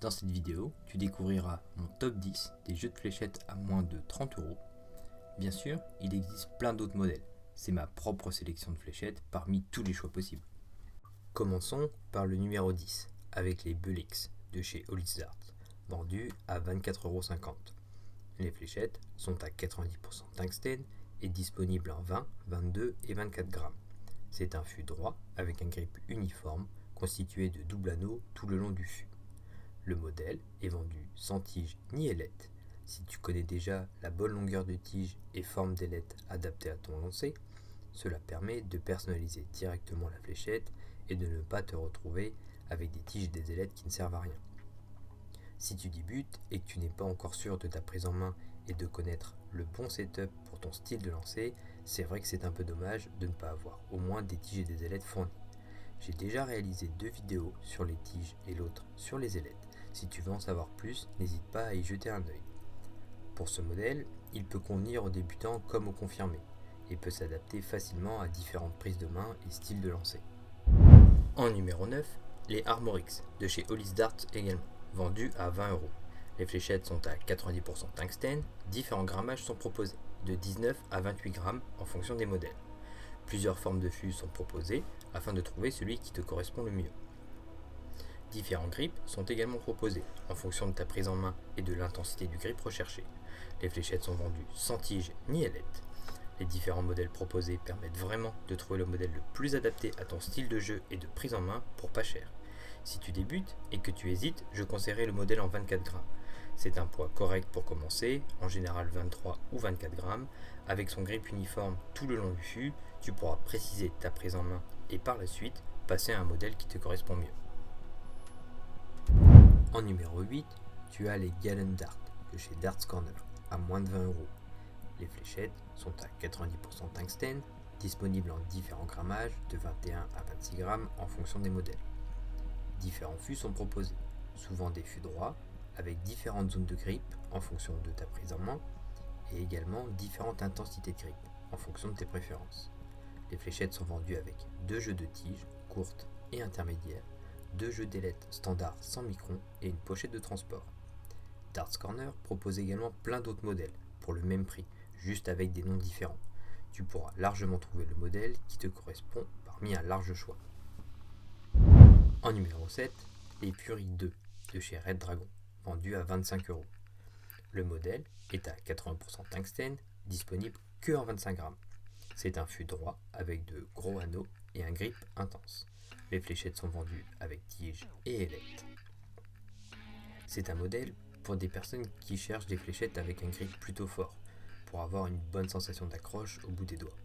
Dans cette vidéo, tu découvriras mon top 10 des jeux de fléchettes à moins de 30 euros. Bien sûr, il existe plein d'autres modèles. C'est ma propre sélection de fléchettes parmi tous les choix possibles. Commençons par le numéro 10, avec les Bullix de chez Hollister, vendus à 24,50 €. Les fléchettes sont à 90% tungstène et disponibles en 20, 22 et 24 grammes. C'est un fût droit avec un grip uniforme constitué de double anneau tout le long du fût. Le modèle est vendu sans tige ni ailette. Si tu connais déjà la bonne longueur de tige et forme d'ailette adaptée à ton lancer, cela permet de personnaliser directement la fléchette et de ne pas te retrouver avec des tiges et des ailettes qui ne servent à rien. Si tu débutes et que tu n'es pas encore sûr de ta prise en main et de connaître le bon setup pour ton style de lancer, c'est vrai que c'est un peu dommage de ne pas avoir au moins des tiges et des ailettes fournies. J'ai déjà réalisé 2 vidéos sur les tiges et l'autre sur les ailettes. Si tu veux en savoir plus, n'hésite pas à y jeter un œil. Pour ce modèle, il peut convenir aux débutants comme aux confirmés et peut s'adapter facilement à différentes prises de main et styles de lancer. En numéro 9, les Armorix de chez Hollis Darts également, vendus à 20 €. Les fléchettes sont à 90% tungstène, différents grammages sont proposés, de 19 à 28 grammes en fonction des modèles. Plusieurs formes de fûts sont proposées afin de trouver celui qui te correspond le mieux. Différents grips sont également proposés en fonction de ta prise en main et de l'intensité du grip recherché. Les fléchettes sont vendues sans tige ni ailette. Les différents modèles proposés permettent vraiment de trouver le modèle le plus adapté à ton style de jeu et de prise en main pour pas cher. Si tu débutes et que tu hésites, je conseillerais le modèle en 24 grammes. C'est un poids correct pour commencer, en général 23 ou 24 grammes. Avec son grip uniforme tout le long du fût, tu pourras préciser ta prise en main et par la suite passer à un modèle qui te correspond mieux. En numéro 8, tu as les Galen Dart de chez Darts Corner à moins de 20 €. Les fléchettes sont à 90% tungstène, disponibles en différents grammages de 21 à 26 grammes en fonction des modèles. Différents fûts sont proposés, souvent des fûts droits avec différentes zones de grip en fonction de ta prise en main et également différentes intensités de grip en fonction de tes préférences. Les fléchettes sont vendues avec 2 jeux de tiges, courtes et intermédiaires, 2 jeux d'ailettes standard 100 microns et une pochette de transport. Darts Corner propose également plein d'autres modèles pour le même prix, juste avec des noms différents. Tu pourras largement trouver le modèle qui te correspond parmi un large choix. En numéro 7, les Fury 2 de chez Red Dragon, vendus à 25 €. Le modèle est à 80% tungstène, disponible que en 25 grammes. C'est un fût droit avec de gros anneaux et un grip intense. Les fléchettes sont vendues avec tige et ailette. C'est un modèle pour des personnes qui cherchent des fléchettes avec un grip plutôt fort, pour avoir une bonne sensation d'accroche au bout des doigts.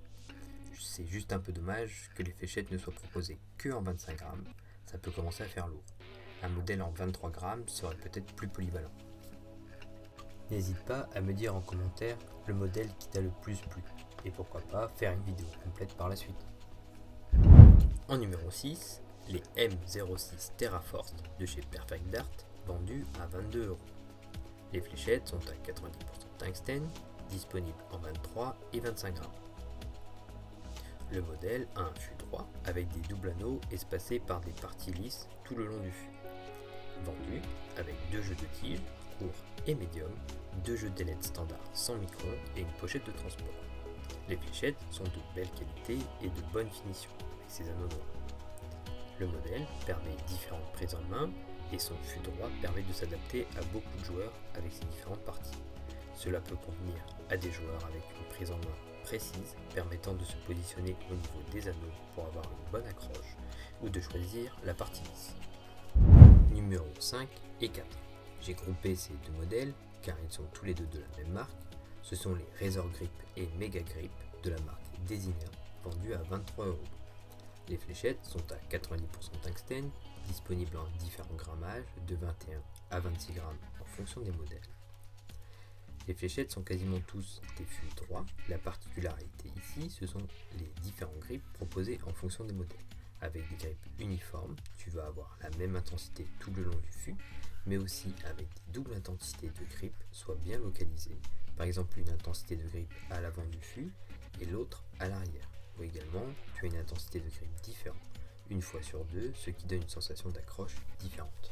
C'est juste un peu dommage que les fléchettes ne soient proposées que en 25 grammes, ça peut commencer à faire lourd. Un modèle en 23 grammes serait peut-être plus polyvalent. N'hésite pas à me dire en commentaire le modèle qui t'a le plus plu, et pourquoi pas faire une vidéo complète par la suite. En numéro 6, les M06 TerraForce de chez Perfect Dart, vendus à 22 €. Les fléchettes sont à 90% tungstène, disponibles en 23 et 25 grammes. Le modèle a un fût droit avec des doubles anneaux espacés par des parties lisses tout le long du fût. Vendu avec 2 jeux de tiges, court et médium, 2 jeux d'ailettes standard 100 microns et une pochette de transport. Les fléchettes sont de belle qualité et de bonne finition avec ses anneaux droits. Le modèle permet différentes prises en main et son fût droit permet de s'adapter à beaucoup de joueurs avec ses différentes parties. Cela peut convenir à des joueurs avec une prise en main précise permettant de se positionner au niveau des anneaux pour avoir une bonne accroche ou de choisir la partie lisse. Numéro 5 et 4. J'ai groupé ces deux modèles car ils sont tous les deux de la même marque. Ce sont les Razor Grip et Mega Grip de la marque Designer, vendus à 23 €. Les fléchettes sont à 90% tungstène, disponibles en différents grammages de 21 à 26 grammes en fonction des modèles. Les fléchettes sont quasiment tous des fûts droits. La particularité ici, ce sont les différents grips proposés en fonction des modèles. Avec des grips uniformes, tu vas avoir la même intensité tout le long du fût, mais aussi avec des doubles intensités de grip, soit bien localisées. Par exemple, une intensité de grip à l'avant du fût et l'autre à l'arrière. Ou également, tu as une intensité de grip différente, une fois sur deux, ce qui donne une sensation d'accroche différente.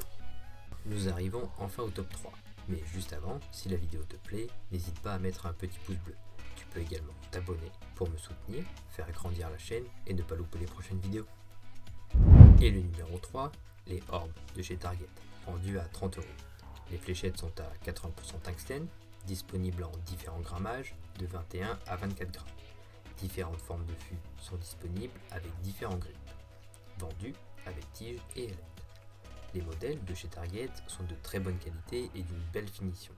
Nous arrivons enfin au top 3. Mais juste avant, si la vidéo te plaît, n'hésite pas à mettre un petit pouce bleu. Tu peux également t'abonner pour me soutenir, faire grandir la chaîne et ne pas louper les prochaines vidéos. Et le numéro 3, les orbes de chez Target, vendus à 30 €. Les fléchettes sont à 80% tungstène, disponibles en différents grammages, de 21 à 24 grammes. Différentes formes de fûts sont disponibles avec différents grips, vendus avec tige et ailette. Les modèles de chez Target sont de très bonne qualité et d'une belle finition.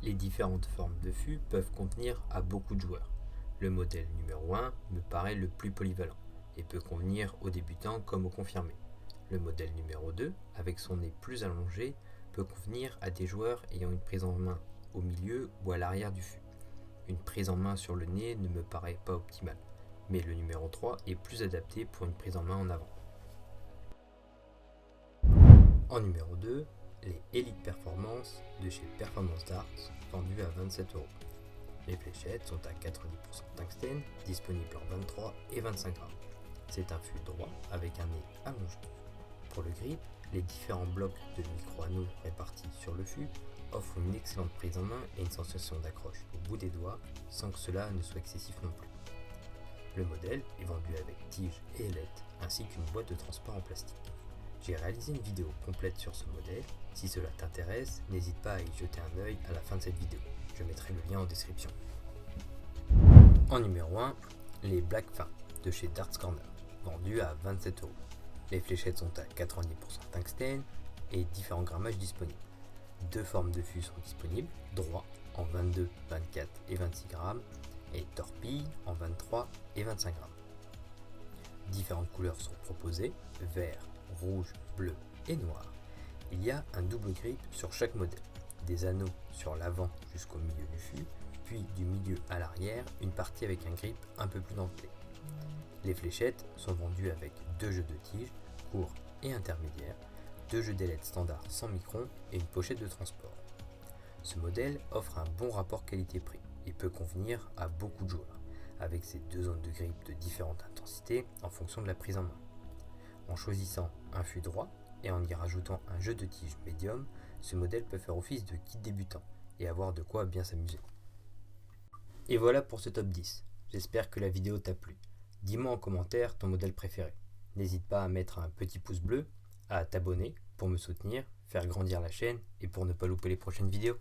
Les différentes formes de fûts peuvent convenir à beaucoup de joueurs. Le modèle numéro 1 me paraît le plus polyvalent et peut convenir aux débutants comme aux confirmés. Le modèle numéro 2, avec son nez plus allongé, peut convenir à des joueurs ayant une prise en main au milieu ou à l'arrière du fût. Une prise en main sur le nez ne me paraît pas optimale, mais le numéro 3 est plus adapté pour une prise en main en avant. En numéro 2, les Elite Performance de chez Performance Darts, vendus à 27 €. Les fléchettes sont à 90% tungstène, disponibles en 23 et 25 grammes. C'est un fût droit avec un nez allongé. Pour le grip, les différents blocs de micro-anneaux répartis sur le fût offrent une excellente prise en main et une sensation d'accroche au bout des doigts sans que cela ne soit excessif non plus. Le modèle est vendu avec tige et ailette ainsi qu'une boîte de transport en plastique. J'ai réalisé une vidéo complète sur ce modèle. Si cela t'intéresse, n'hésite pas à y jeter un œil à la fin de cette vidéo. Je mettrai le lien en description. En numéro 1, les Black Fin de chez Darts Corner, vendus à 27 €. Les fléchettes sont à 90% tungstène et différents grammages disponibles. Deux formes de fûts sont disponibles, droit en 22, 24 et 26 grammes et torpille en 23 et 25 grammes. Différentes couleurs sont proposées, vert, rouge, bleu et noir. Il y a un double grip sur chaque modèle, des anneaux sur l'avant jusqu'au milieu du fût, puis du milieu à l'arrière, une partie avec un grip un peu plus dentelé. Les fléchettes sont vendues avec deux jeux de tiges, courts et intermédiaires, deux jeux d'ailettes standard sans micron et une pochette de transport. Ce modèle offre un bon rapport qualité-prix et peut convenir à beaucoup de joueurs, avec ses deux zones de grip de différentes intensités en fonction de la prise en main. En choisissant un fût droit et en y rajoutant un jeu de tige médium, ce modèle peut faire office de kit débutant et avoir de quoi bien s'amuser. Et voilà pour ce top 10. J'espère que la vidéo t'a plu. Dis-moi en commentaire ton modèle préféré. N'hésite pas à mettre un petit pouce bleu, à t'abonner pour me soutenir, faire grandir la chaîne et pour ne pas louper les prochaines vidéos.